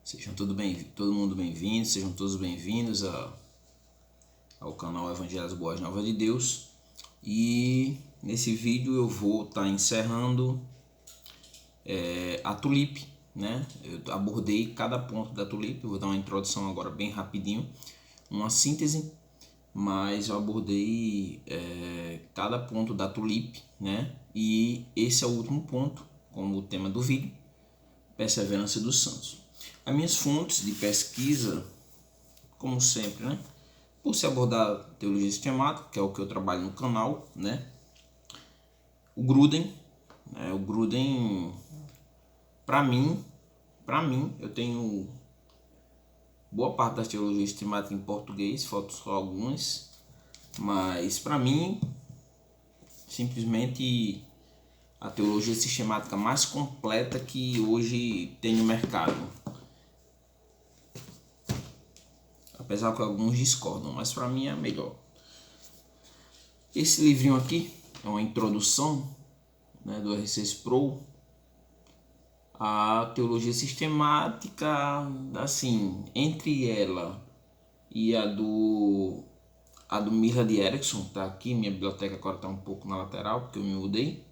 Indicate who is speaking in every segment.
Speaker 1: Sejam todo mundo bem-vindo, sejam todos bem-vindos ao canal Evangelho das Boas Novas de Deus. E nesse vídeo eu vou estar encerrando a tulipe, né? Eu abordei cada ponto da tulipe, eu vou dar uma introdução agora bem rapidinho, uma síntese, mas eu abordei cada ponto da tulipe, né? E esse é o último ponto, como o tema do vídeo, perseverança dos santos. As minhas fontes de pesquisa, como sempre, né? Por se abordar teologia sistemática, que é o que eu trabalho no canal, né? O Gruden, para mim, eu tenho boa parte da teologia sistemática em português, faltam só algumas, mas para mim, simplesmente a teologia sistemática mais completa que hoje tem no mercado. Apesar que alguns discordam, mas para mim é a melhor. Esse livrinho aqui é uma introdução, né, do R6 Pro à teologia sistemática, assim, entre ela e a do Millard Erickson, tá aqui, minha biblioteca agora está um pouco na lateral porque eu me mudei.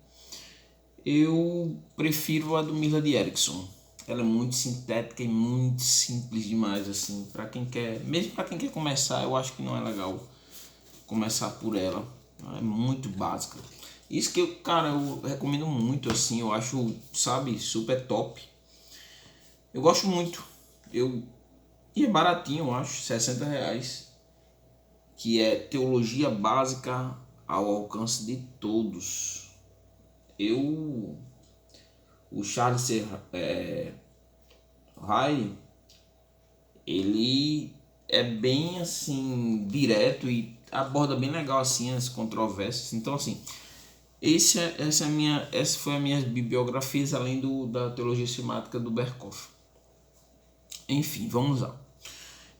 Speaker 1: Eu prefiro a do Millard Erickson. Ela é muito sintética e muito simples demais, assim, para quem quer, mesmo para quem quer começar, eu acho que não é legal começar por ela. Ela é muito básica. Isso que eu recomendo muito, assim, eu acho, sabe, super top. Eu gosto muito. E é baratinho, eu acho, R$60, que é Teologia Básica ao Alcance de Todos. O Charles Riley, ele é bem assim direto e aborda bem legal assim as controvérsias. Então assim, essa foi a minha bibliografias, além da teologia sistemática do Berkhof. Enfim, vamos lá.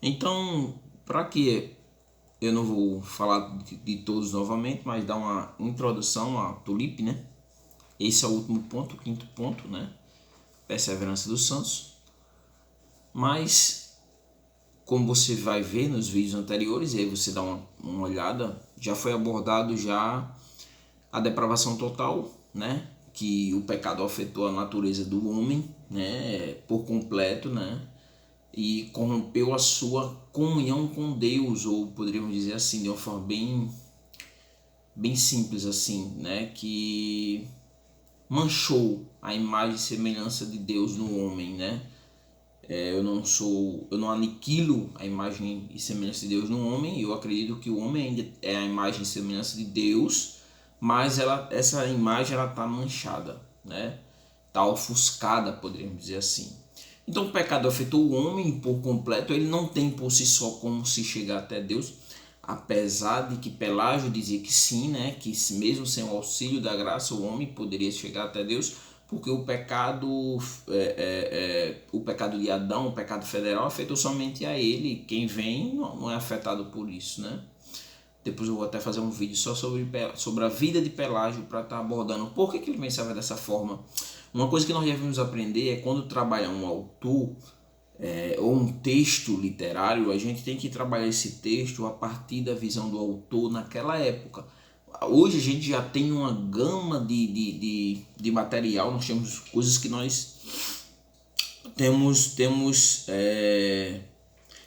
Speaker 1: Então, para que eu não vou falar de todos novamente, mas dar uma introdução à tulipe, né? Esse é o último ponto, o quinto ponto, né? Perseverança dos santos. Mas, como você vai ver nos vídeos anteriores, e aí você dá uma olhada, já foi abordado já a depravação total, né? Que o pecado afetou a natureza do homem, né? Por completo, né? E corrompeu a sua comunhão com Deus, ou poderíamos dizer assim, de uma forma bem simples assim, né? Que manchou a imagem e semelhança de Deus no homem, né? Eu não aniquilo a imagem e semelhança de Deus no homem. Eu acredito que o homem ainda é a imagem e semelhança de Deus, mas essa imagem ela está manchada, né? Está ofuscada, poderíamos dizer assim. Então o pecado afetou o homem por completo. Ele não tem por si só como se chegar até Deus, apesar de que Pelágio dizia que sim, né? Que mesmo sem o auxílio da graça o homem poderia chegar até Deus, porque o pecado de Adão, o pecado federal, afetou somente a ele. Quem vem não é afetado por isso, né? Depois eu vou até fazer um vídeo só sobre a vida de Pelágio, para estar abordando por que ele pensava dessa forma. Uma coisa que nós devemos aprender é quando trabalhar um autor ou um texto literário, a gente tem que trabalhar esse texto a partir da visão do autor naquela época. Hoje a gente já tem uma gama de material, nós temos coisas que nós temos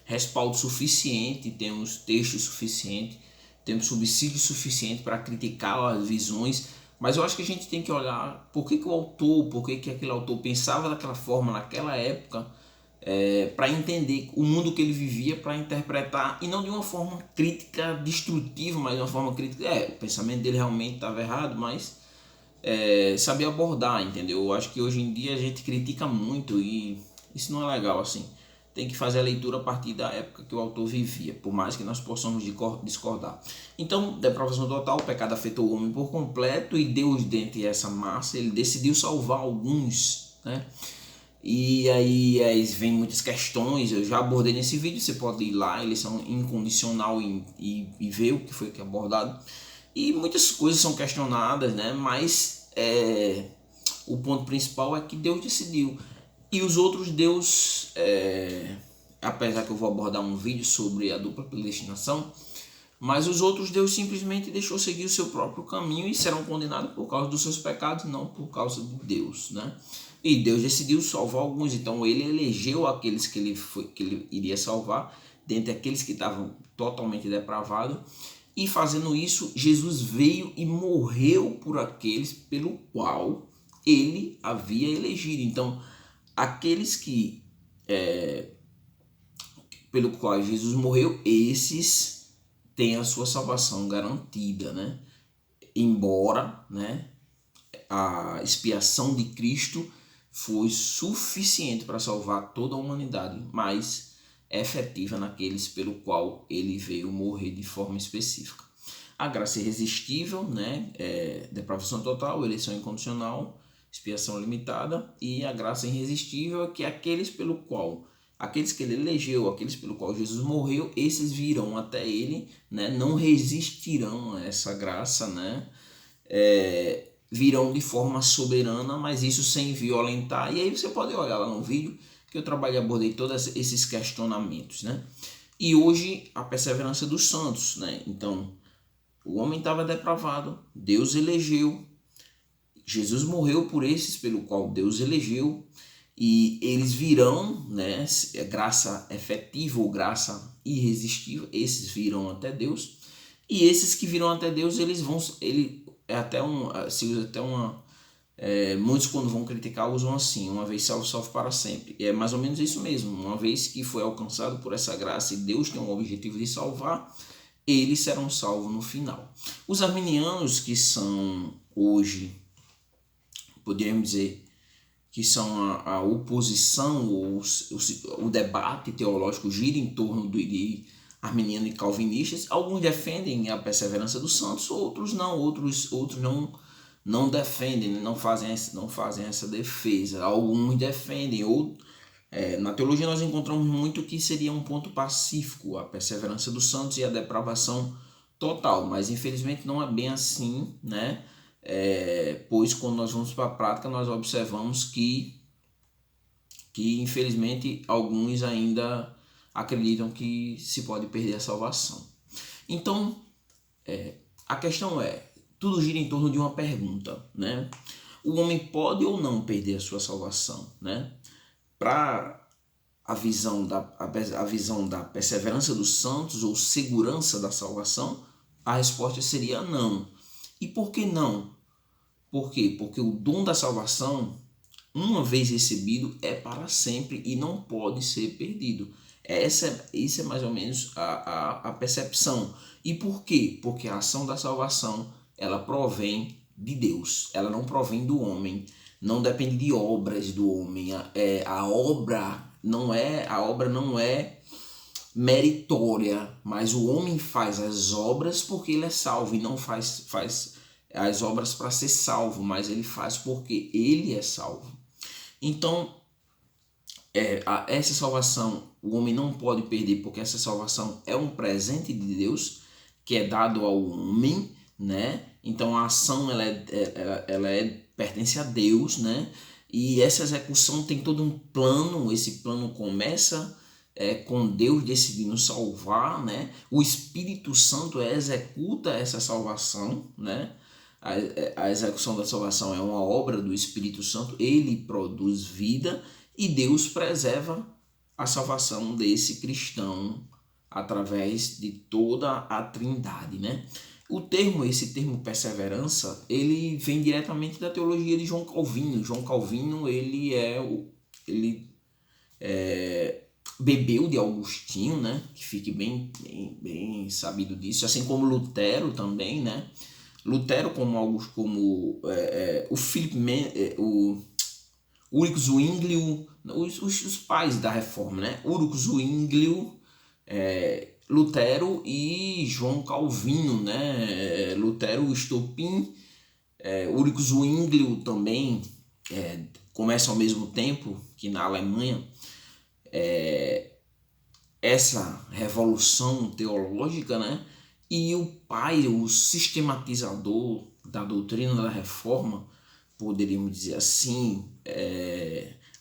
Speaker 1: respaldo suficiente, temos texto suficiente, temos subsídio suficiente para criticar as visões, mas eu acho que a gente tem que olhar por que aquele autor pensava daquela forma naquela época, para entender o mundo que ele vivia, para interpretar, e não de uma forma crítica destrutiva, mas de uma forma crítica. O pensamento dele realmente estava errado, mas saber abordar, entendeu? Eu acho que hoje em dia a gente critica muito e isso não é legal assim. Tem que fazer a leitura a partir da época que o autor vivia, por mais que nós possamos discordar. Então, depravação total, o pecado afetou o homem por completo, e Deus, dentre essa massa, ele decidiu salvar alguns, né? E aí vem muitas questões, eu já abordei nesse vídeo, você pode ir lá, eleição incondicional e ver o que foi abordado. E muitas coisas são questionadas, né? Mas o ponto principal é que Deus decidiu. E os outros deus, apesar que eu vou abordar um vídeo sobre a dupla predestinação, mas os outros Deus simplesmente deixou seguir o seu próprio caminho e serão condenados por causa dos seus pecados, não por causa de Deus, né? E Deus decidiu salvar alguns, então ele elegeu aqueles que ele iria salvar, dentre aqueles que estavam totalmente depravados, e fazendo isso, Jesus veio e morreu por aqueles pelo qual ele havia elegido. Então, aqueles que pelo qual Jesus morreu, esses têm a sua salvação garantida, né? Embora, né, a expiação de Cristo foi suficiente para salvar toda a humanidade, mas é efetiva naqueles pelo qual ele veio morrer de forma específica. A graça irresistível, né, depravação total, eleição incondicional, expiação limitada, e a graça irresistível é que aqueles que ele elegeu, aqueles pelo qual Jesus morreu, esses virão até ele, né, não resistirão a essa graça, né, virão de forma soberana, mas isso sem violentar. E aí você pode olhar lá no vídeo que eu trabalhei, abordei todos esses questionamentos, né? E hoje a perseverança dos santos, né? Então, o homem estava depravado, Deus elegeu, Jesus morreu por esses pelo qual Deus elegeu, e eles virão, né? Graça efetiva ou graça irresistível, esses virão até Deus. E esses que virão até Deus, eles vão, se usa até uma, muitos quando vão criticar usam assim: uma vez salvo, salvo para sempre. E é mais ou menos isso mesmo. Uma vez que foi alcançado por essa graça e Deus tem um objetivo de salvar, eles serão salvos no final. Os arminianos, que são hoje, poderíamos dizer, que são a oposição, o debate teológico gira em torno de arminiano e calvinistas. Alguns defendem a perseverança dos santos, outros não, outros não defendem, não fazem essa defesa. Alguns defendem, na teologia nós encontramos muito que seria um ponto pacífico, a perseverança dos santos e a depravação total, mas infelizmente não é bem assim, né? Pois quando nós vamos para a prática nós observamos que infelizmente alguns ainda acreditam que se pode perder a salvação. Então, a questão tudo gira em torno de uma pergunta, né? O homem pode ou não perder a sua salvação, né? Para a visão da perseverança dos santos ou segurança da salvação, a resposta seria não. E por que não? Por quê? Porque o dom da salvação, uma vez recebido, é para sempre e não pode ser perdido. Isso é mais ou menos a percepção. E por quê? Porque a ação da salvação, ela provém de Deus, ela não provém do homem, não depende de obras do homem. A obra não é meritória, mas o homem faz as obras porque ele é salvo e não faz as obras para ser salvo, mas ele faz porque ele é salvo. Então, essa salvação o homem não pode perder, porque essa salvação é um presente de Deus que é dado ao homem, né? Então a ação pertence a Deus, né? E essa execução tem todo um plano. Esse plano começa com Deus decidindo salvar, né? O Espírito Santo executa essa salvação, né? A execução da salvação é uma obra do Espírito Santo, ele produz vida e Deus preserva a salvação desse cristão através de toda a Trindade, né? Esse termo perseverança, ele vem diretamente da teologia de João Calvino. João Calvino, ele bebeu de Agostinho, né? Que fique bem sabido disso, assim como Lutero também, né? Lutero como o Philipp o Ulrich Zwinglio, os pais da reforma, né? Ulrich Zwinglio, Lutero e João Calvino, né? Lutero, Estopim, Ulrich Zwinglio também começa ao mesmo tempo que na Alemanha essa revolução teológica, né? E o pai, o sistematizador da doutrina da reforma, poderíamos dizer assim,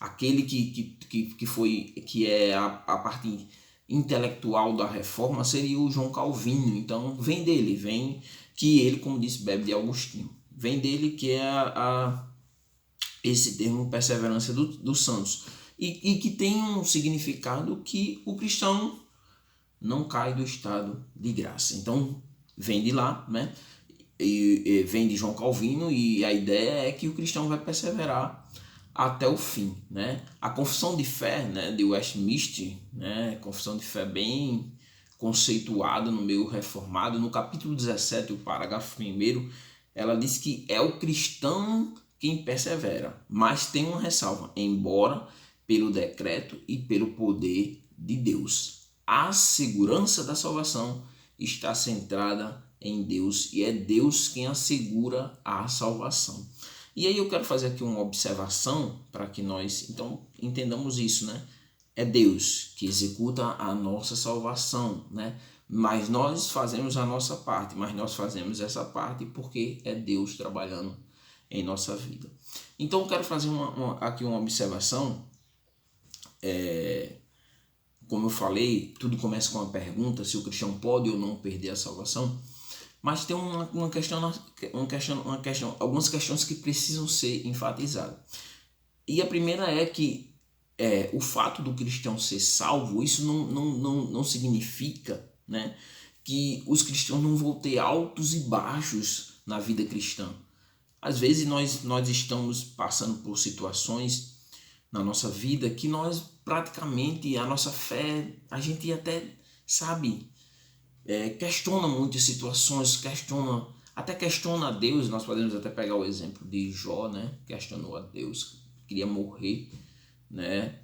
Speaker 1: aquele que é a parte intelectual da reforma seria o João Calvino. Então vem dele, vem que ele, como disse, bebe de Agostinho, vem dele que é esse termo perseverança dos santos, e que tem um significado que o cristão não cai do estado de graça. Então vem de lá, né? E vem de João Calvino, e a ideia é que o cristão vai perseverar até o fim, né? A confissão de fé, né, de Westminster, né, confissão de fé bem conceituada no meio reformado, no capítulo 17, o parágrafo 1º, ela diz que é o cristão quem persevera, mas tem uma ressalva: embora pelo decreto e pelo poder de Deus. A segurança da salvação está centrada em Deus, e é Deus quem assegura a salvação. E aí eu quero fazer aqui uma observação para que nós então entendamos isso, né? É Deus que executa a nossa salvação, né? Mas nós fazemos a nossa parte, mas nós fazemos essa parte porque é Deus trabalhando em nossa vida. Então eu quero fazer aqui uma observação. Como eu falei, tudo começa com uma pergunta: se o cristão pode ou não perder a salvação. Mas tem algumas questões que precisam ser enfatizadas. E a primeira é que o fato do cristão ser salvo, isso não significa, né, que os cristãos não vão ter altos e baixos na vida cristã. Às vezes nós estamos passando por situações na nossa vida que nós praticamente, a nossa fé, a gente até sabe, questiona muitas situações, questiona a Deus. Nós podemos até pegar o exemplo de Jó, né? Questionou a Deus, queria morrer, né?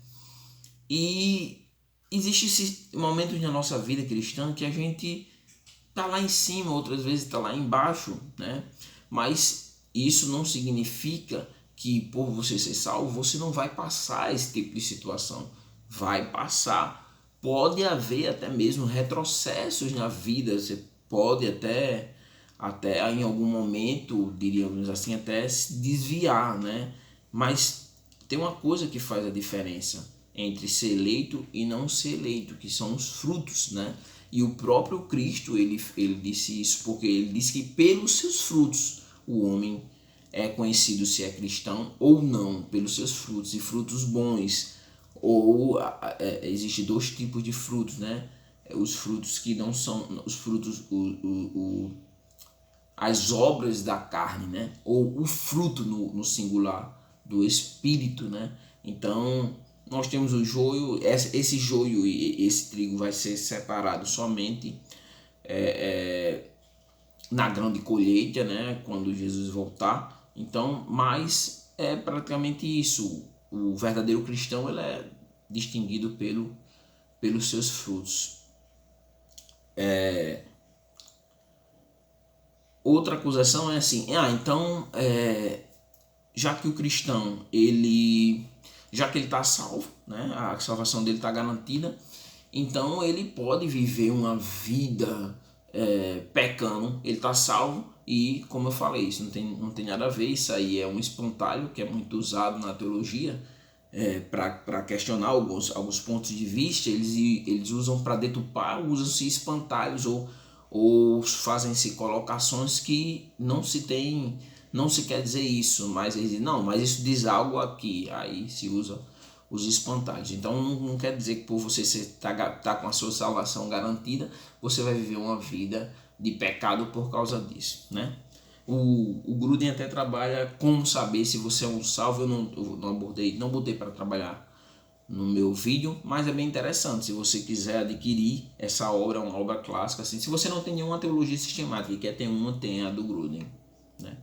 Speaker 1: E existe esse momento na nossa vida cristã que a gente tá lá em cima, outras vezes tá lá embaixo, né? Mas isso não significa que por você ser salvo, você não vai passar esse tipo de situação. Vai passar. Pode haver até mesmo retrocessos na vida, você pode até em algum momento, diríamos assim, até se desviar, né? Mas tem uma coisa que faz a diferença entre ser eleito e não ser eleito, que são os frutos, né? E o próprio Cristo, ele disse isso, porque ele disse que pelos seus frutos o homem é conhecido se é cristão ou não, pelos seus frutos, e frutos bons. Ou existe dois tipos de frutos, né? Os frutos que não são os frutos, as obras da carne, né? Ou o fruto no singular do espírito, né? Então nós temos o joio, esse joio e esse trigo vai ser separado somente na grande colheita, né? Quando Jesus voltar. Então, mas é praticamente isso. O verdadeiro cristão, ele é distinguido pelos seus frutos. Outra acusação é assim: então, já que o cristão, já que ele está salvo, né, a salvação dele está garantida, então ele pode viver uma vida pecando, ele está salvo. E como eu falei, isso não tem nada a ver. Isso aí é um espantalho que é muito usado na teologia para questionar alguns pontos de vista. Eles usam para deturpar, usam-se espantalhos ou fazem-se colocações que não se quer dizer isso, mas eles dizem, não, mas isso diz algo aqui, aí se usa os espantalhos. Então não quer dizer que por você tá com a sua salvação garantida, você vai viver uma vida de pecado por causa disso, né? O Gruden até trabalha como saber se você é um salvo. Eu não botei para trabalhar no meu vídeo, mas é bem interessante. Se você quiser adquirir essa obra, é uma obra clássica, assim. Se você não tem nenhuma teologia sistemática e quer ter uma, tem a do Gruden, né?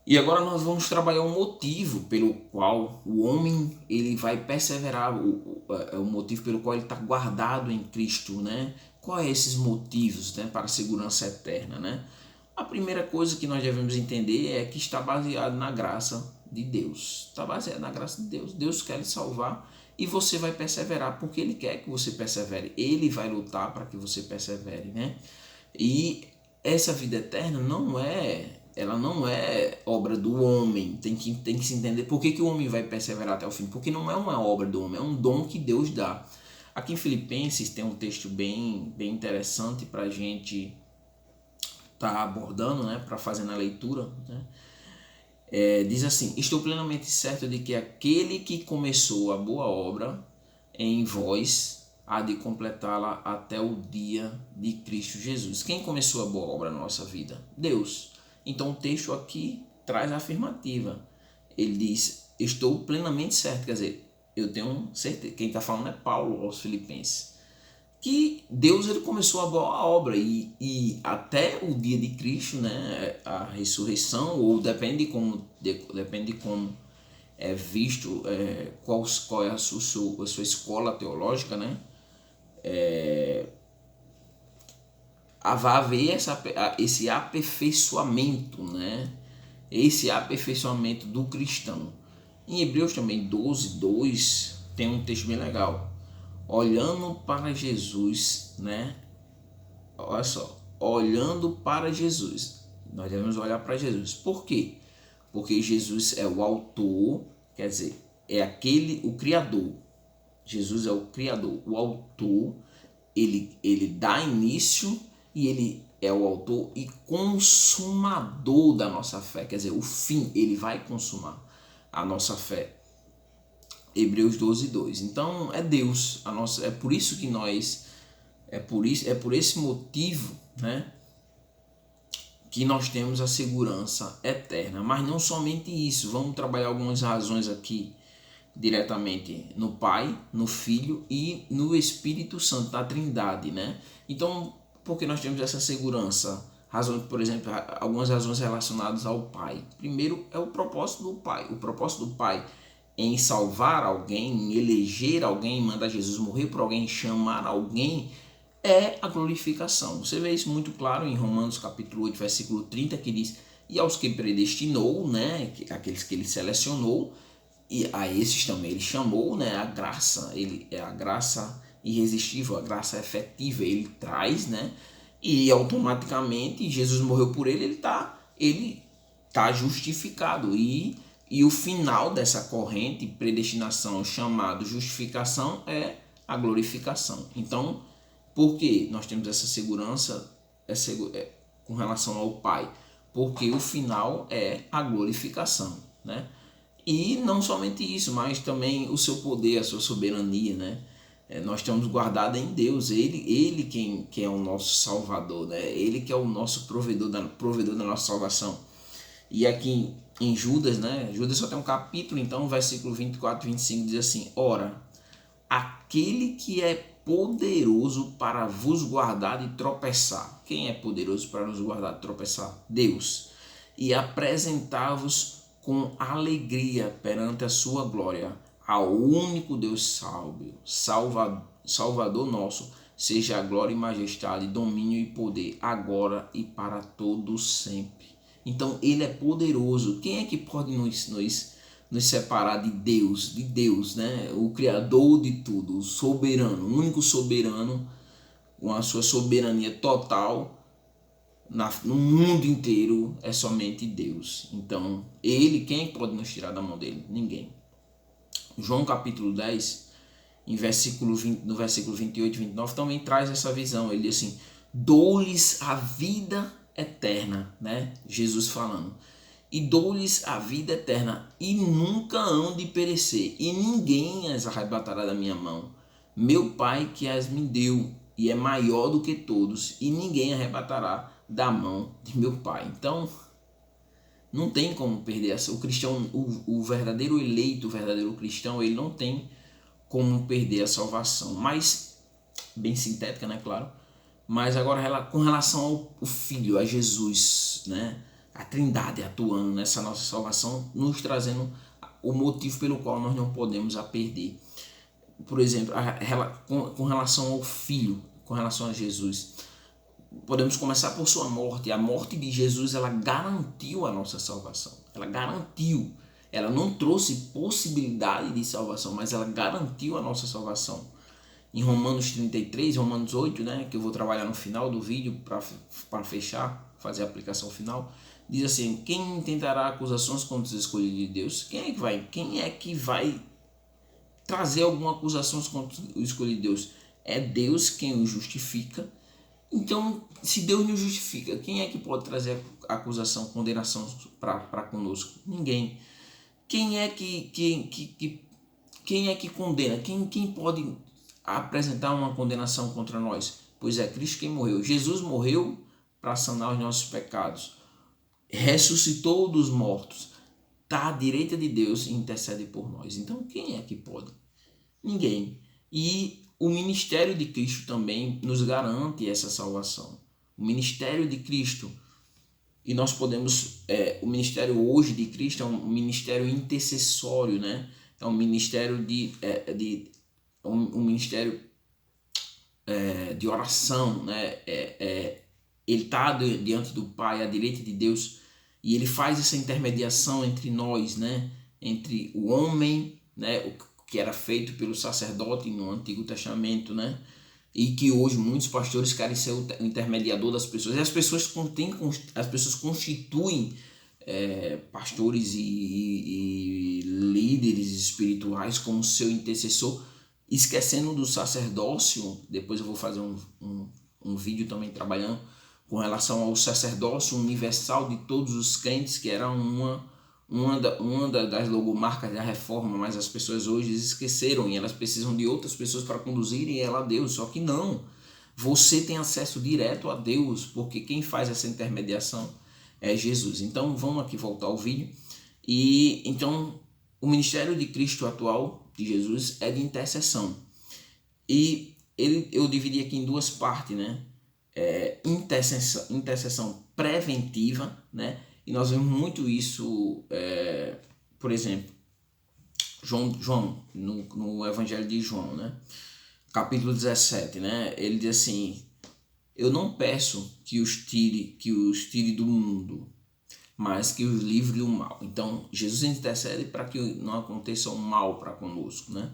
Speaker 1: E agora nós vamos trabalhar o motivo pelo qual o homem ele vai perseverar, o motivo pelo qual ele está guardado em Cristo, né? Quais são esses motivos, né, para a segurança eterna, né? A primeira coisa que nós devemos entender é que está baseado na graça de Deus. Está baseado na graça de Deus. Deus quer lhe salvar e você vai perseverar porque Ele quer que você persevere. Ele vai lutar para que você persevere, né? E essa vida eterna não é ela não é obra do homem. Tem que se entender por que o homem vai perseverar até o fim. Porque não é uma obra do homem, é um dom que Deus dá. Aqui em Filipenses tem um texto bem interessante para a gente estar abordando, né, para fazer na leitura, né? Diz assim: estou plenamente certo de que aquele que começou a boa obra em vós há de completá-la até o dia de Cristo Jesus. Quem começou a boa obra na nossa vida? Deus. Então o texto aqui traz a afirmativa. Ele diz: estou plenamente certo, quer dizer, eu tenho certeza. Quem está falando é Paulo aos Filipenses, que Deus ele começou a boa obra e até o dia de Cristo, né, a ressurreição, ou depende de como é visto, qual é a sua escola teológica, né, vai haver esse aperfeiçoamento, né, esse aperfeiçoamento do cristão. Em Hebreus também 12:2 tem um texto bem legal. Olhando para Jesus, né? Olha só, olhando para Jesus. Nós devemos olhar para Jesus. Por quê? Porque Jesus é o autor, quer dizer, o Criador. Jesus é o Criador, o autor. Ele dá início e ele é o autor e consumador da nossa fé. Quer dizer, o fim, ele vai consumar a nossa fé. Hebreus 12:2. Então é Deus, é por isso que nós, é por esse motivo, né, que nós temos a segurança eterna. Mas não somente isso, vamos trabalhar algumas razões aqui diretamente no Pai, no Filho e no Espírito Santo, da Trindade, né? Então, por que nós temos essa segurança? Razões, por exemplo, algumas razões relacionadas ao Pai. Primeiro é o propósito do Pai. O propósito do Pai em salvar alguém, em eleger alguém, mandar Jesus morrer por alguém, chamar alguém, é a glorificação. Você vê isso muito claro em Romanos capítulo 8, versículo 30, que diz: e aos que predestinou, né, aqueles que ele selecionou, e a esses também ele chamou, né, a graça, ele é a graça irresistível, a graça efetiva, ele traz, né, e automaticamente Jesus morreu por ele tá justificado. E o final dessa corrente, predestinação, chamado, justificação, é a glorificação. Então, por que nós temos essa segurança com relação ao Pai? Porque o final é a glorificação, né? E não somente isso, mas também o seu poder, a sua soberania, né? Nós estamos guardados em Deus, ele quem é o nosso Salvador, né? Ele que é o nosso provedor da nossa salvação. E aqui em Judas, né? Judas só tem um capítulo, então o versículo 24 e 25 diz assim: ora, aquele que é poderoso para vos guardar de tropeçar. Quem é poderoso para nos guardar de tropeçar? Deus. E apresentar-vos com alegria perante a sua glória, ao único Deus Salvador nosso, seja a glória e majestade, domínio e poder, agora e para todos sempre. Então ele é poderoso. Quem é que pode nos separar de Deus, né? O Criador de tudo, o soberano, o único soberano, com a sua soberania total no mundo inteiro, é somente Deus. Então ele, quem pode nos tirar da mão dele? Ninguém. João capítulo 10, no versículo 28 e 29, também traz essa visão. Ele diz assim: dou-lhes a vida eterna, né? Jesus falando. E dou-lhes a vida eterna, e nunca hão de perecer, e ninguém as arrebatará da minha mão. Meu Pai que as me deu, e é maior do que todos, e ninguém arrebatará da mão de meu Pai. Então, não tem como perder essa. O cristão, o verdadeiro eleito, o verdadeiro cristão, ele não tem como perder a salvação. Mas, bem sintética, né, claro. Mas agora, com relação ao Filho, a Jesus, né, a Trindade atuando nessa nossa salvação, nos trazendo o motivo pelo qual nós não podemos a perder. Por exemplo, com relação ao Filho, com relação a Jesus, podemos começar por sua morte. A morte de Jesus, ela garantiu a nossa salvação. Ela garantiu. Ela não trouxe possibilidade de salvação, mas ela garantiu a nossa salvação. Em Romanos 33, Romanos 8, né, que eu vou trabalhar no final do vídeo para fechar, fazer a aplicação final, diz assim: quem intentará acusações contra os escolhidos de Deus? Quem é que vai trazer alguma acusação contra o escolhido de Deus? É Deus quem o justifica. Então, se Deus nos justifica, quem é que pode trazer acusação, condenação para conosco? Ninguém. Quem é que condena? Quem pode apresentar uma condenação contra nós? Pois é Cristo quem morreu. Jesus morreu para sanar os nossos pecados. Ressuscitou dos mortos. Está à direita de Deus e intercede por nós. Então, quem é que pode? Ninguém. E o ministério de Cristo também nos garante essa salvação. O ministério de Cristo, e nós podemos, o ministério hoje de Cristo é um ministério intercessório, né? É um ministério um ministério de oração, né? Ele está diante do Pai, à direita de Deus, e ele faz essa intermediação entre nós, né? Entre o homem, né? O que era feito pelo sacerdote no Antigo Testamento, né? E que hoje muitos pastores querem ser o intermediador das pessoas. E as pessoas constituem pastores e líderes espirituais como seu intercessor, esquecendo do sacerdócio. Depois eu vou fazer um vídeo também trabalhando com relação ao sacerdócio universal de todos os crentes, que era uma das logomarcas da reforma, mas as pessoas hoje esqueceram e elas precisam de outras pessoas para conduzirem ela a Deus. Só que não, você tem acesso direto a Deus, porque quem faz essa intermediação é Jesus. Então vamos aqui voltar ao vídeo. E então o ministério de Cristo atual, de Jesus, é de intercessão. E eu dividi aqui em duas partes, né? Intercessão preventiva, né? E nós vemos muito isso, por exemplo, João no Evangelho de João, né? Capítulo 17, né? Ele diz assim: eu não peço que os tire do mundo, mas que os livre do mal. Então, Jesus intercede para que não aconteça um mal para conosco, né?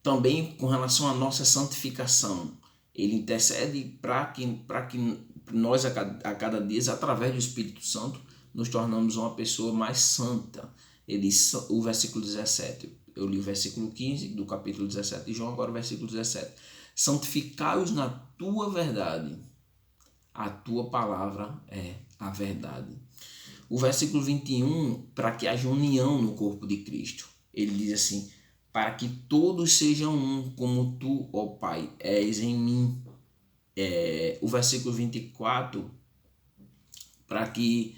Speaker 1: Também com relação à nossa santificação, ele intercede para que nós a cada dia, através do Espírito Santo, nos tornamos uma pessoa mais santa. Ele diz, o versículo 17, eu li o versículo 15 do capítulo 17 de João, agora o versículo 17. Santificai-os na tua verdade, a tua palavra é a verdade. O versículo 21, para que haja união no corpo de Cristo. Ele diz assim: para que todos sejam um, como tu, ó Pai, és em mim. O versículo 24, para que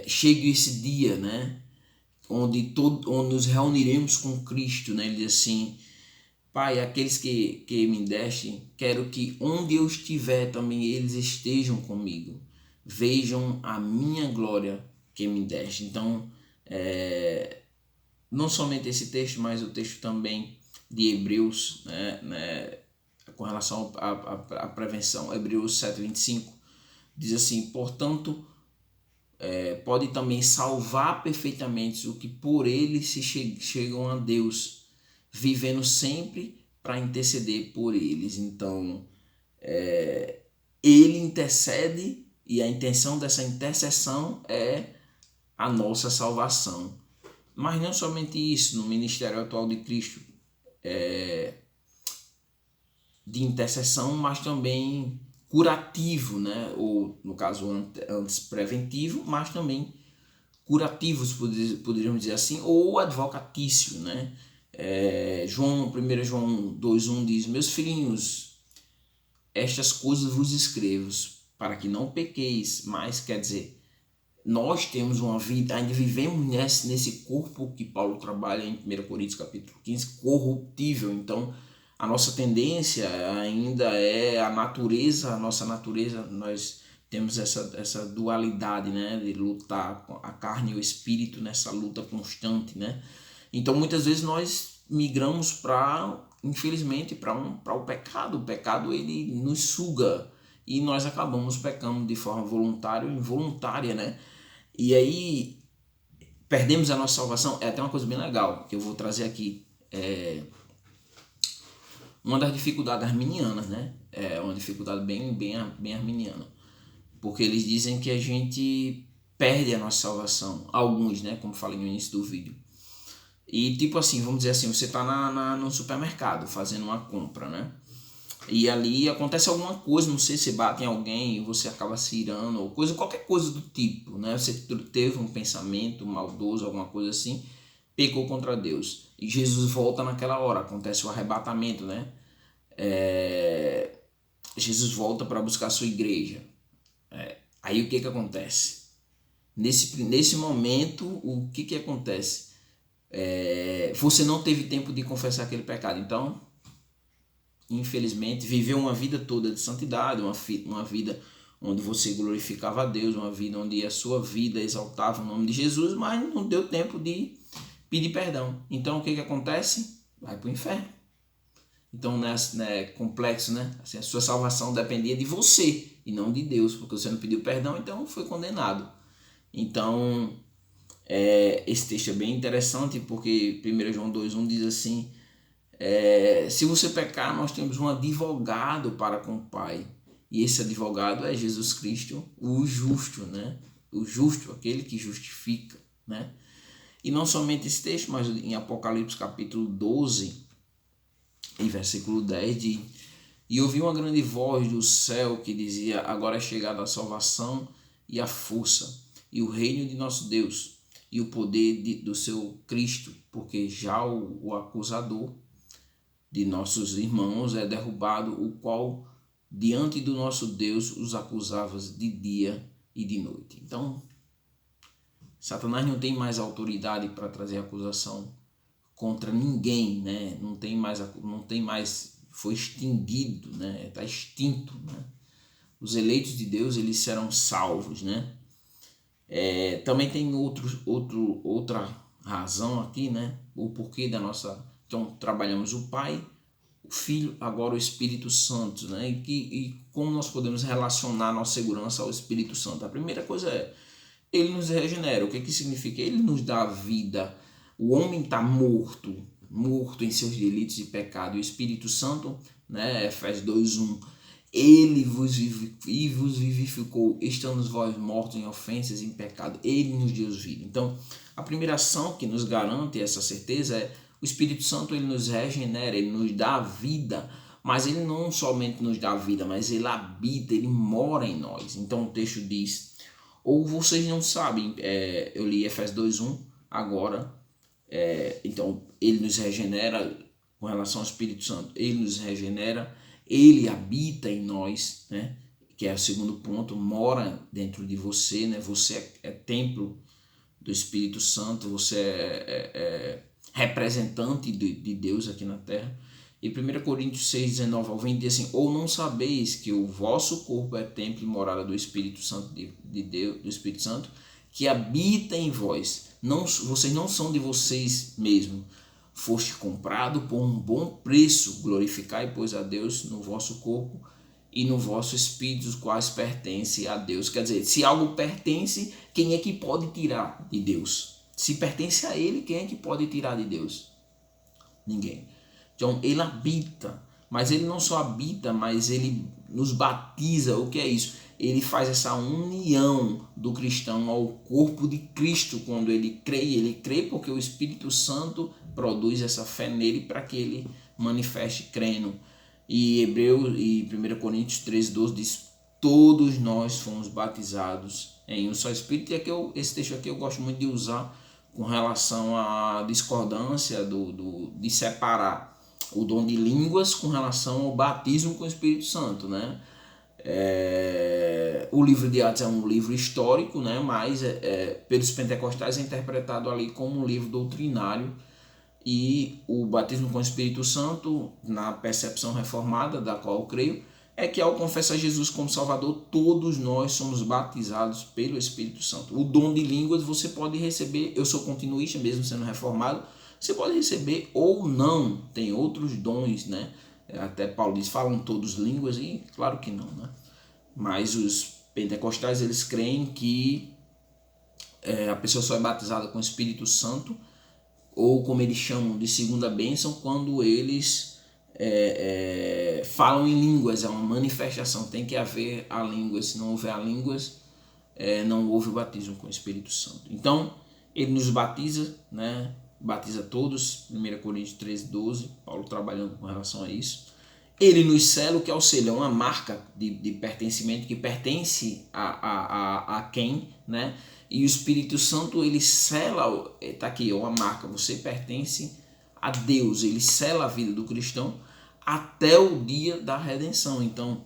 Speaker 1: chegue esse dia, né, onde nos reuniremos com Cristo, né? Ele diz assim: Pai, aqueles que me deste, quero que onde eu estiver também eles estejam comigo, vejam a minha glória que me deste. Então, não somente esse texto, mas o texto também de Hebreus, né, com relação à prevenção, Hebreus 7:25, diz assim: portanto, pode também salvar perfeitamente o que por ele se chegam a Deus, vivendo sempre para interceder por eles. Então, ele intercede, e a intenção dessa intercessão é a nossa salvação. Mas não somente isso, no ministério atual de Cristo, de intercessão, mas também curativo, né? Ou no caso antes preventivo, mas também curativos, poderíamos dizer assim, ou advocatício, né? 1 João 2:1 diz: meus filhinhos, estas coisas vos escrevo para que não pequeis. Mas quer dizer, nós temos uma vida, ainda vivemos nesse corpo que Paulo trabalha em 1 Coríntios capítulo 15, corruptível. Então a nossa tendência ainda é a nossa natureza, nós temos essa dualidade, né, de lutar com a carne e o espírito nessa luta constante, né? Então muitas vezes nós migramos infelizmente, para o pecado. O pecado, ele nos suga e nós acabamos pecando de forma voluntária ou involuntária, né? E aí perdemos a nossa salvação. É até uma coisa bem legal que eu vou trazer aqui. Uma das dificuldades arminianas, né? É uma dificuldade bem arminiana. porque eles dizem que a gente perde a nossa salvação, alguns, né, como falei no início do vídeo. E tipo assim, vamos dizer assim, você tá no supermercado fazendo uma compra, né? E ali acontece alguma coisa, não sei, se bate em alguém e você acaba se irando, ou qualquer coisa do tipo, né? Você teve um pensamento maldoso, alguma coisa assim, pecou contra Deus. E Jesus volta naquela hora, acontece o arrebatamento, né? Jesus volta para buscar a sua igreja. Aí o que acontece? Nesse momento, o que acontece? Você não teve tempo de confessar aquele pecado, então infelizmente viveu uma vida toda de santidade, uma vida onde você glorificava a Deus, uma vida onde a sua vida exaltava o nome de Jesus, mas não deu tempo de pedir perdão. Então o que acontece? Vai para o inferno. Então não é complexo, né? Assim, a sua salvação dependia de você e não de Deus, porque você não pediu perdão, então foi condenado. Então esse texto é bem interessante, porque 1 João 2,1 diz assim: se você pecar, nós temos um advogado para com o Pai, e esse advogado é Jesus Cristo, o justo, né? O justo, aquele que justifica, né? E não somente esse texto, mas em Apocalipse capítulo 12, em versículo 10, diz: e ouvi uma grande voz do céu que dizia: agora é chegada a salvação e a força e o reino de nosso Deus e o poder do seu Cristo, porque já o acusador de nossos irmãos é derrubado, o qual diante do nosso Deus os acusava de dia e de noite. Então, Satanás não tem mais autoridade para trazer acusação contra ninguém, né? Não tem mais, foi extinguido, né? Está extinto, né? Os eleitos de Deus, eles serão salvos, né? Também tem outra razão aqui, né? O porquê da nossa... Então, trabalhamos o Pai, o Filho, agora o Espírito Santo, né? E como nós podemos relacionar nossa segurança ao Espírito Santo? A primeira coisa é, ele nos regenera. O que significa? Ele nos dá vida. O homem está morto em seus delitos e pecado. O Espírito Santo, né? Efésios 2:1, ele vos vivificou, estando vós mortos em ofensas e em pecado. Ele nos deu vida. Então, a primeira ação que nos garante essa certeza é o Espírito Santo. Ele nos regenera, ele nos dá vida, mas ele não somente nos dá vida, mas ele habita, ele mora em nós. Então o texto diz: ou vocês não sabem, eu li Efésios 2:1 agora, então ele nos regenera com relação ao Espírito Santo, ele nos regenera, ele habita em nós, né? Que é o segundo ponto, mora dentro de você, né? Você é templo do Espírito Santo, você é representante de Deus aqui na terra. E 1 Coríntios 6:19-20 diz assim: ou não sabeis que o vosso corpo é templo e morada do Espírito Santo de Deus, do Espírito Santo, que habita em vós. Não, vocês não são de vocês mesmos, foste comprado por um bom preço. Glorificai, pois, a Deus no vosso corpo e no vosso espírito, os quais pertencem a Deus. Quer dizer, se algo pertence, quem é que pode tirar de Deus? Se pertence a ele, quem é que pode tirar de Deus? Ninguém. Então ele habita, mas ele não só habita, mas ele nos batiza. O que é isso? Ele faz essa união do cristão ao corpo de Cristo quando ele crê porque o Espírito Santo produz essa fé nele para que ele manifeste crendo. E 1 Coríntios 13:12 diz: todos nós fomos batizados em um só Espírito. E esse texto aqui eu gosto muito de usar com relação à discordância de separar o dom de línguas com relação ao batismo com o Espírito Santo, né? O livro de Atos é um livro histórico, né? Mas pelos pentecostais é interpretado ali como um livro doutrinário. E o batismo com o Espírito Santo, na percepção reformada, da qual eu creio, é que ao confessar Jesus como Salvador, todos nós somos batizados pelo Espírito Santo. O dom de línguas você pode receber, eu sou continuista mesmo sendo reformado, você pode receber ou não, tem outros dons, né? Até Paulo diz: falam todos línguas, e claro que não, né? Mas os pentecostais, eles creem que a pessoa só é batizada com o Espírito Santo, ou como eles chamam de segunda bênção, quando eles falam em línguas, é uma manifestação, tem que haver a língua, se não houver a línguas, não houve o batismo com o Espírito Santo. Então, ele nos batiza, né? Batiza todos, 1 Coríntios 13:12, Paulo trabalhando com relação a isso. Ele nos sela, o que é o selo? É uma marca de pertencimento que pertence a quem, né? E o Espírito Santo, ele sela, tá aqui, uma marca, você pertence a Deus, ele sela a vida do cristão até o dia da redenção. Então,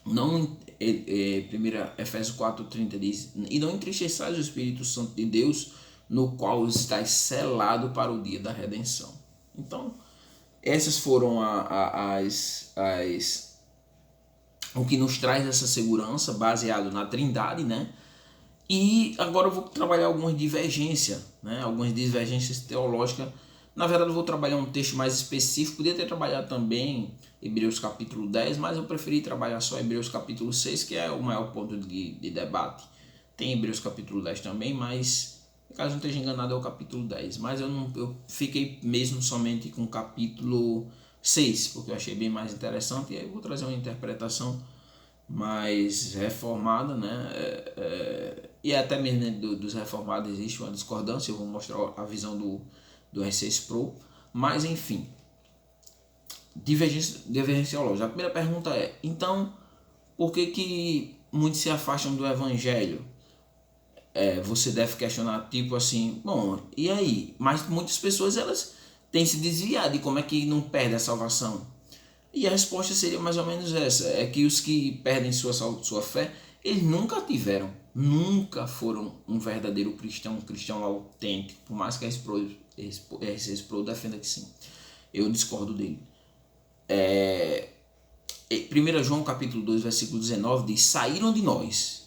Speaker 1: não, 1 Efésios 4:30 diz, e não entristeçais o Espírito Santo de Deus, no qual estáis selado para o dia da redenção. Então, essas foram o que nos traz essa segurança, baseado na Trindade, né? E agora eu vou trabalhar algumas divergências, né? Algumas divergências teológicas. Na verdade, eu vou trabalhar um texto mais específico. Podia ter trabalhado também Hebreus capítulo 10, mas eu preferi trabalhar só Hebreus capítulo 6, que é o maior ponto de debate. Tem Hebreus capítulo 10 também, mas caso não esteja enganado é o capítulo 10. Mas eu fiquei mesmo somente com o capítulo 6, porque eu achei bem mais interessante. E aí eu vou trazer uma interpretação mais reformada, né? E até mesmo dos reformados existe uma discordância. Eu vou mostrar a visão do R6 Pro. Mas enfim, divergência teológica. A primeira pergunta é, então, por que muitos se afastam do Evangelho? Você deve questionar, tipo assim, bom, e aí? Mas muitas pessoas, elas têm se desviado de como é que não perde a salvação. E a resposta seria mais ou menos essa, é que os que perdem sua fé, eles nunca nunca foram um verdadeiro cristão, um cristão autêntico, por mais que a R6 Pro defenda que sim. Eu discordo dele. 1 João capítulo 2, versículo 19 diz, saíram de nós.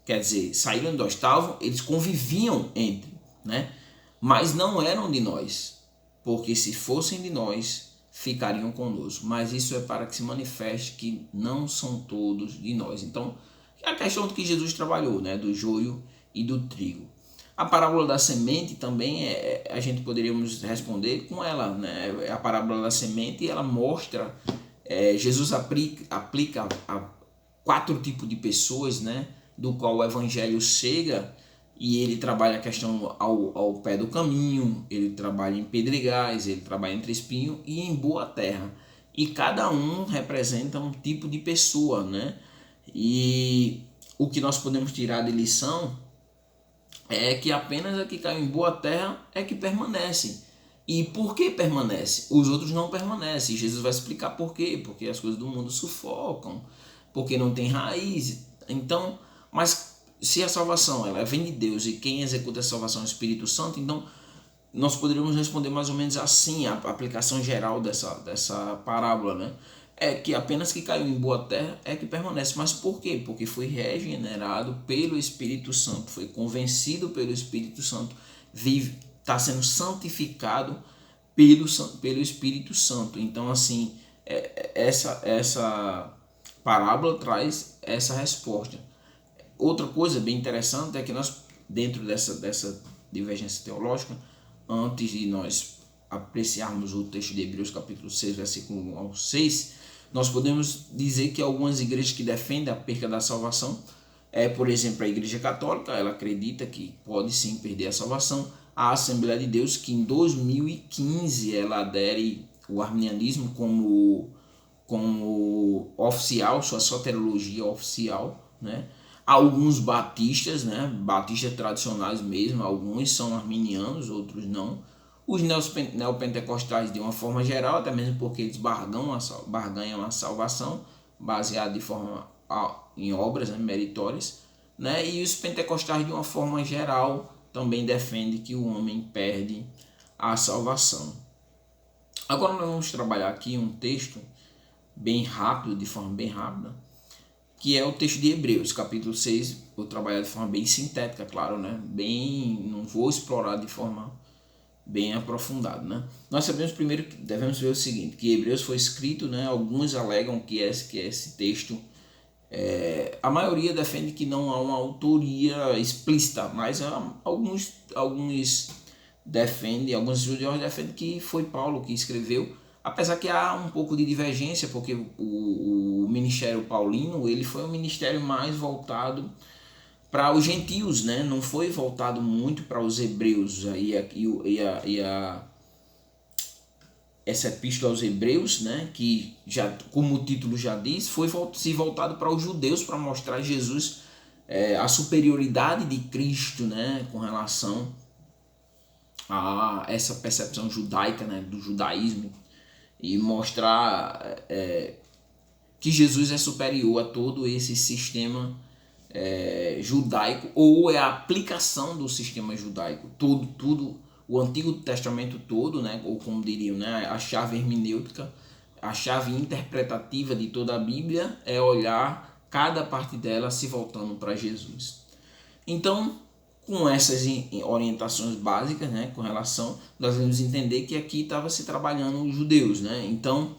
Speaker 1: Quer dizer, saíram de nós, eles conviviam entre, né? Mas não eram de nós, porque se fossem de nós, ficariam conosco. Mas isso é para que se manifeste que não são todos de nós. Então, é a questão do que Jesus trabalhou, né? Do joio e do trigo. A parábola da semente também, a gente poderíamos responder com ela, né? A parábola da semente, ela mostra, Jesus aplica a 4 tipos de pessoas, né? Do qual o evangelho chega, e ele trabalha a questão ao pé do caminho, ele trabalha em pedregais, ele trabalha entre espinho e em boa terra. E cada um representa um tipo de pessoa, né? E o que nós podemos tirar de lição é que apenas a que caiu em boa terra é que permanece. E por que permanece? Os outros não permanecem. Jesus vai explicar por quê. Porque as coisas do mundo sufocam, porque não tem raiz. Então, mas se a salvação ela vem de Deus e quem executa a salvação é o Espírito Santo, então nós poderíamos responder mais ou menos assim, a aplicação geral dessa parábola, né? É que apenas que caiu em boa terra é que permanece. Mas por quê? Porque foi regenerado pelo Espírito Santo, foi convencido pelo Espírito Santo, está sendo santificado pelo Espírito Santo. Então, assim, essa parábola traz essa resposta. Outra coisa bem interessante é que nós, dentro dessa divergência teológica, antes de nós apreciarmos o texto de Hebreus capítulo 6, versículo 1 ao 6, nós podemos dizer que algumas igrejas que defendem a perca da salvação, por exemplo, a Igreja Católica, ela acredita que pode sim perder a salvação. A Assembleia de Deus, que em 2015 ela adere o arminianismo como oficial, sua soteriologia oficial, né? Alguns batistas, né? Batistas tradicionais mesmo, alguns são arminianos, outros não. Os neopentecostais, de uma forma geral, até mesmo porque eles barganham a salvação, baseado em obras, né, meritórias, né? E os pentecostais, de uma forma geral, também defendem que o homem perde a salvação. Agora nós vamos trabalhar aqui um texto bem rápido, de forma bem rápida, que é o texto de Hebreus, capítulo 6. Vou trabalhar de forma bem sintética, claro, né? Não vou explorar de forma bem aprofundada, né? Nós sabemos primeiro que devemos ver o seguinte, que Hebreus foi escrito, né? Alguns alegam que esse texto, a maioria defende que não há uma autoria explícita, mas alguns estudiosos defendem que foi Paulo que escreveu, Apesar que há um pouco de divergência, porque o ministério paulino ele foi um ministério mais voltado para os gentios, né? Não foi voltado muito para os hebreus. Essa epístola aos hebreus, né? Que já, como o título já diz, foi se voltado para os judeus, para mostrar Jesus, a superioridade de Cristo, né? Com relação a essa percepção judaica, né? Do judaísmo, e mostrar que Jesus é superior a todo esse sistema judaico, ou é a aplicação do sistema judaico, tudo o Antigo Testamento todo, né, ou como diriam, né, a chave hermenêutica, a chave interpretativa de toda a Bíblia é olhar cada parte dela se voltando para Jesus. Então, com essas orientações básicas, né, com relação, nós vamos entender que aqui estava se trabalhando os judeus, né? Então,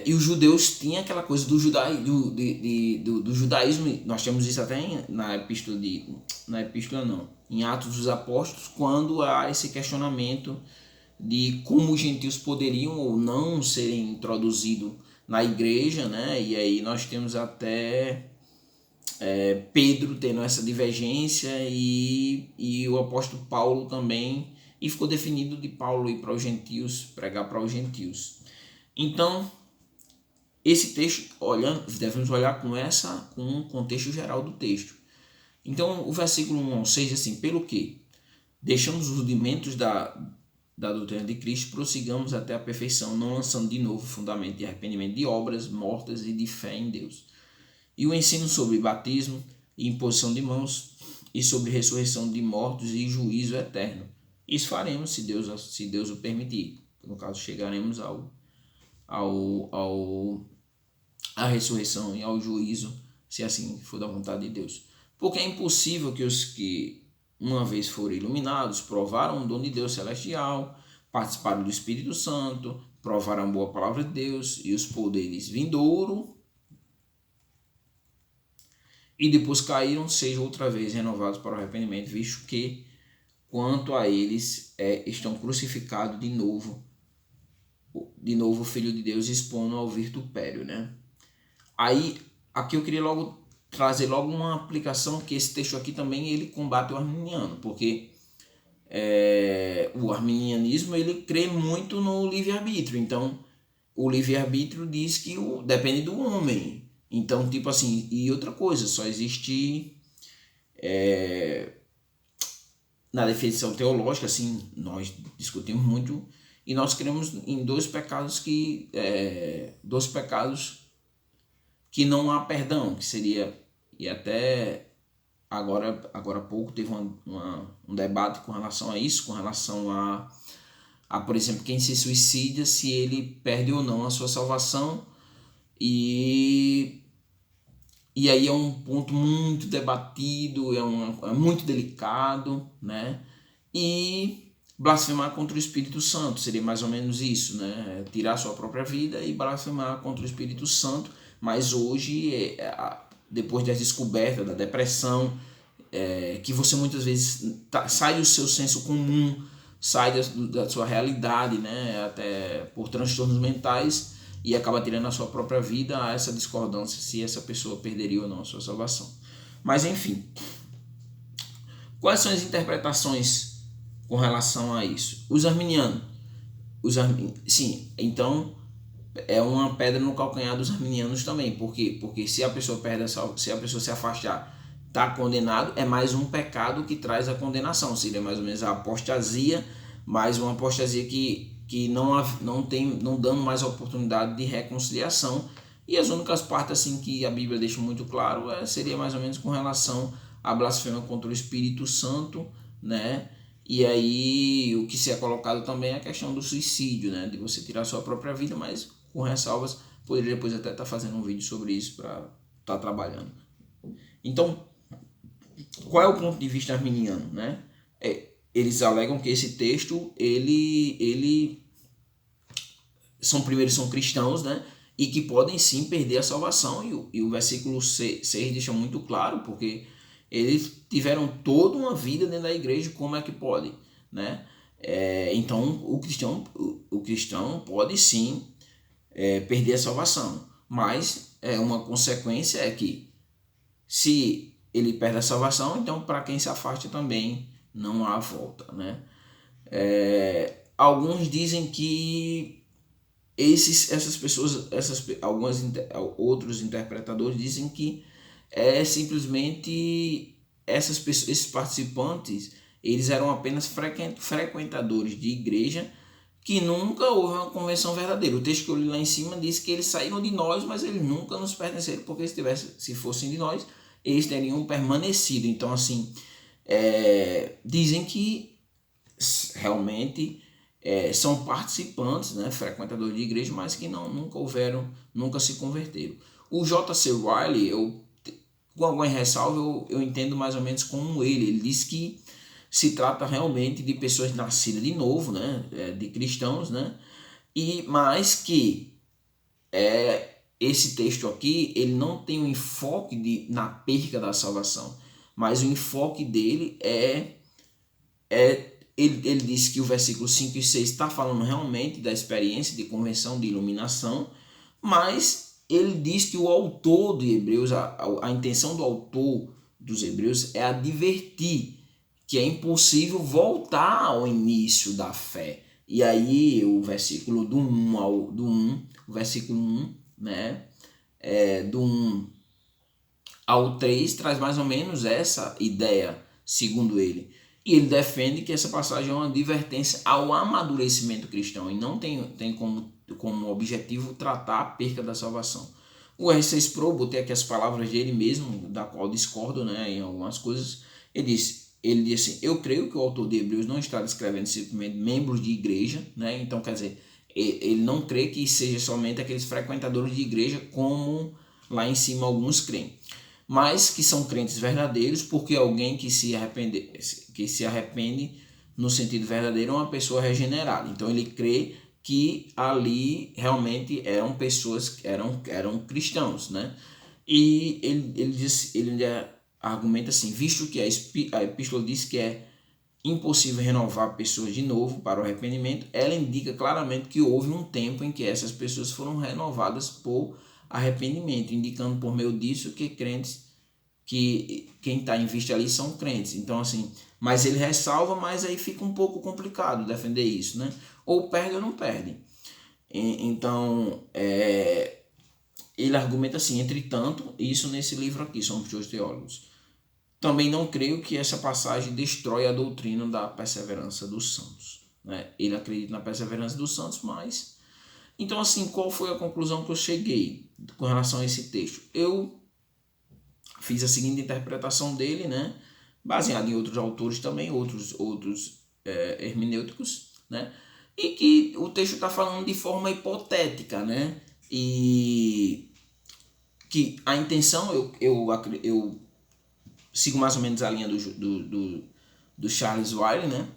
Speaker 1: e os judeus tinham aquela coisa do judaísmo. Nós temos isso até em Atos dos Apóstolos, quando há esse questionamento de como os gentios poderiam ou não serem introduzidos na igreja, né? E aí nós temos até Pedro tendo essa divergência e o apóstolo Paulo também, e ficou definido de Paulo ir para os gentios, pregar para os gentios. Então, esse texto, devemos olhar com o contexto geral do texto. Então, o versículo 1 ao 6 diz assim: pelo que deixamos os rudimentos da doutrina de Cristo, prossigamos até a perfeição, não lançando de novo fundamento de arrependimento de obras mortas e de fé em Deus. E o ensino sobre batismo e imposição de mãos, e sobre ressurreição de mortos e juízo eterno. Isso faremos se Deus o permitir. No caso, chegaremos à ressurreição e ao juízo, se assim for da vontade de Deus. Porque é impossível que os que uma vez foram iluminados, provaram o dom de Deus celestial, participaram do Espírito Santo, provaram a boa palavra de Deus e os poderes vindouro, e depois caíram, sejam outra vez renovados para o arrependimento, visto que quanto a eles estão crucificados de novo o Filho de Deus, expondo ao vitupério, né? Aí, aqui eu queria trazer uma aplicação, que esse texto aqui também ele combate o arminiano, porque o arminianismo ele crê muito no livre-arbítrio. Então, o livre-arbítrio diz que depende do homem. Então, tipo assim, e outra coisa, só existe na definição teológica, assim, nós discutimos muito, e nós cremos em dois pecados que não há perdão, que seria, e até agora há pouco teve um debate com relação a isso, com relação a, por exemplo, quem se suicida, se ele perde ou não a sua salvação, e aí é um ponto muito debatido, é muito delicado, né? E blasfemar contra o Espírito Santo seria mais ou menos isso, né? Tirar sua própria vida e blasfemar contra o Espírito Santo. Mas hoje, depois da descoberta da depressão, que você muitas vezes sai do seu senso comum, sai da sua realidade, né? Até por transtornos mentais, e acaba tirando a sua própria vida, há essa discordância se essa pessoa perderia ou não a sua salvação. Mas enfim, quais são as interpretações com relação a isso? Os arminianos, sim, então é uma pedra no calcanhar dos arminianos também. Por quê? Porque se a pessoa se a pessoa se afastar, está condenado, é mais um pecado que traz a condenação, seria mais ou menos a apostasia, mas uma apostasia que não dando mais a oportunidade de reconciliação. E as únicas partes assim que a Bíblia deixa muito claro seria mais ou menos com relação à blasfêmia contra o Espírito Santo, né? E aí o que se é colocado também é a questão do suicídio, né? De você tirar a sua própria vida, mas com ressalvas. Poderia depois até estar fazendo um vídeo sobre isso para estar trabalhando. Então, qual é o ponto de vista arminiano, né? Eles alegam que esse texto são cristãos, né? E que podem sim perder a salvação, e o versículo 6 deixa muito claro, porque eles tiveram toda uma vida dentro da igreja, como é que pode, né? Então o cristão, o cristão pode sim perder a salvação, mas uma consequência é que se ele perde a salvação, então para quem se afasta também não há volta, né? Alguns dizem que essas pessoas, outros interpretadores dizem que simplesmente esses participantes, eles eram apenas frequentadores de igreja que nunca houve uma conversão verdadeira. O texto que eu li lá em cima diz que eles saíram de nós, mas eles nunca nos pertenceram, porque se fossem de nós, eles teriam permanecido. Então, assim, dizem que realmente são participantes, né, frequentadores de igreja, mas que nunca se converteram. O J.C. Ryle, com alguma ressalva, eu entendo mais ou menos como ele. Ele diz que se trata realmente de pessoas nascidas de novo, né, de cristãos, né, mas que esse texto aqui, ele não tem um enfoque na perca da salvação, mas o enfoque dele ele diz que o versículo 5 e 6 está falando realmente da experiência de conversão, de iluminação, mas ele diz que o autor de Hebreus, a intenção do autor dos Hebreus é advertir que é impossível voltar ao início da fé. E aí o versículo do 1, né, do 1 ao 3 traz mais ou menos essa ideia, segundo ele. E ele defende que essa passagem é uma advertência ao amadurecimento cristão e não tem como objetivo tratar a perca da salvação. O R6 Pro, botei aqui as palavras dele mesmo, da qual discordo, né, em algumas coisas. Ele diz assim: eu creio que o autor de Hebreus não está descrevendo simplesmente membros de igreja, né? Então, quer dizer, ele não crê que seja somente aqueles frequentadores de igreja, como lá em cima alguns creem, mas que são crentes verdadeiros, porque alguém que se arrepende no sentido verdadeiro é uma pessoa regenerada. Então ele crê que ali realmente eram pessoas que eram cristãos, né? E ele argumenta assim: visto que a epístola diz que é impossível renovar pessoas de novo para o arrependimento, ela indica claramente que houve um tempo em que essas pessoas foram renovadas por arrependimento, indicando por meio disso que quem está em vista ali são crentes. Então, assim, mas ele ressalva, mas aí fica um pouco complicado defender isso, né? Ou perde ou não perde. Então, ele argumenta assim: entretanto, isso nesse livro aqui, Somos os Teólogos. Também não creio que essa passagem destrói a doutrina da perseverança dos santos, né? Ele acredita na perseverança dos santos, mas... Então, assim, qual foi a conclusão que eu cheguei com relação a esse texto? Eu fiz a seguinte interpretação dele, né, baseado em outros autores também, outros hermenêuticos, né, e que o texto está falando de forma hipotética, né, e que a intenção, eu sigo mais ou menos a linha do Charles Wiley, né,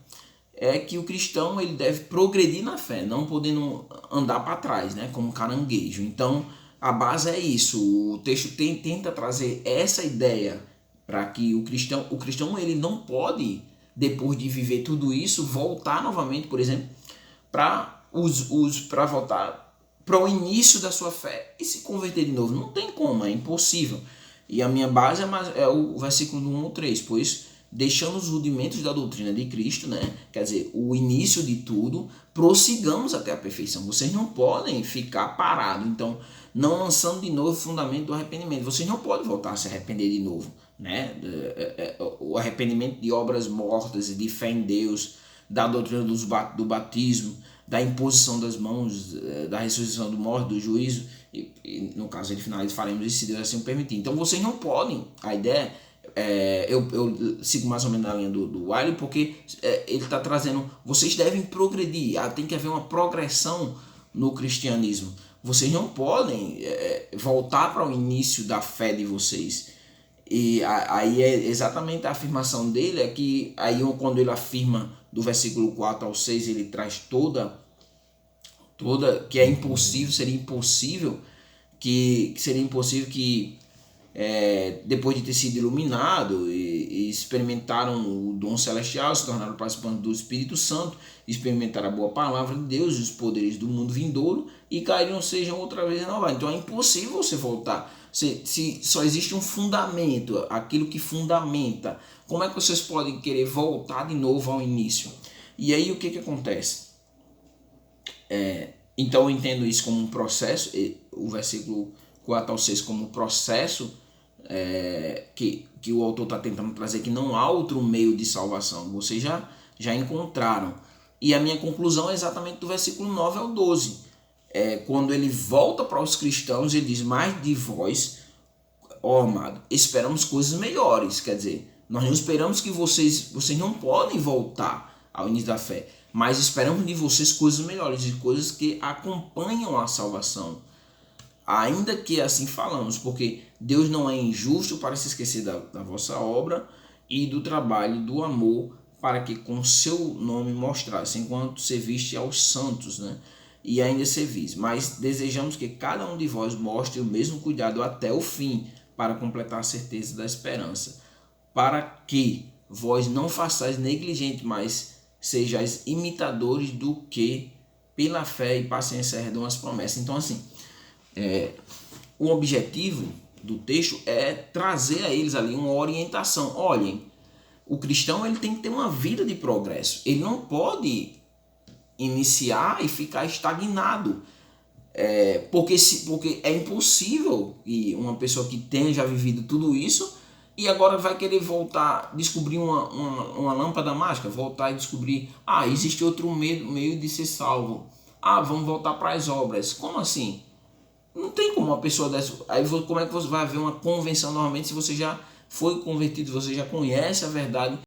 Speaker 1: é que o cristão ele deve progredir na fé, não podendo andar para trás, né, como um caranguejo. Então, a base é isso. O texto tenta trazer essa ideia para que o cristão ele não pode, depois de viver tudo isso, voltar novamente, por exemplo, para voltar para o início da sua fé e se converter de novo. Não tem como, é impossível. E a minha base é o versículo do 1 ao 3, pois deixando os rudimentos da doutrina de Cristo, né? Quer dizer, o início de tudo, prossigamos até a perfeição. Vocês não podem ficar parados, então, não lançando de novo o fundamento do arrependimento. Vocês não podem voltar a se arrepender de novo, né? O arrependimento de obras mortas, de fé em Deus, da doutrina do batismo, da imposição das mãos, da ressurreição do morto, do juízo, e no caso ele finaliza, faremos isso se Deus assim o permitir. Então vocês não podem, a ideia eu sigo mais ou menos na linha do Wiley, porque ele está trazendo, vocês devem progredir, tem que haver uma progressão no cristianismo. Vocês não podem voltar para o início da fé de vocês. E aí é exatamente a afirmação dele, é que aí quando ele afirma do versículo 4 ao 6, ele traz toda que é impossível, seria impossível que depois de ter sido iluminado experimentaram o dom celestial, se tornaram participantes do Espírito Santo, experimentaram a boa palavra de Deus, os poderes do mundo vindouro e caíram, sejam outra vez renovados. Então é impossível você voltar. Se só existe um fundamento, aquilo que fundamenta, como é que vocês podem querer voltar de novo ao início? E aí o que acontece? Então eu entendo isso como um processo, o versículo 4 ao 6 como um processo que o autor está tentando trazer, que não há outro meio de salvação, vocês já encontraram. E a minha conclusão é exatamente do versículo 9 ao 12. Quando ele volta para os cristãos, ele diz: mas de vós, ó amado, esperamos coisas melhores. Quer dizer, nós não esperamos que vocês não podem voltar ao início da fé, mas esperamos de vocês coisas melhores, e coisas que acompanham a salvação. Ainda que assim falamos, porque Deus não é injusto para se esquecer da vossa obra e do trabalho, do amor, para que com seu nome mostrasse, enquanto serviste aos santos, né? E ainda servis. Mas desejamos que cada um de vós mostre o mesmo cuidado até o fim, para completar a certeza da esperança, para que vós não façais negligente, mas sejais imitadores do que pela fé e paciência herdam as promessas. Então assim, o objetivo do texto é trazer a eles ali uma orientação. Olhem, o cristão ele tem que ter uma vida de progresso. Ele não pode iniciar e ficar estagnado. Porque é impossível que uma pessoa que tenha já vivido tudo isso e agora vai querer voltar, descobrir uma lâmpada mágica, voltar e descobrir, existe outro meio de ser salvo. Vamos voltar para as obras. Como assim? Não tem como uma pessoa dessa. Aí como é que você vai haver uma convenção normalmente se você já foi convertido, você já conhece a verdade?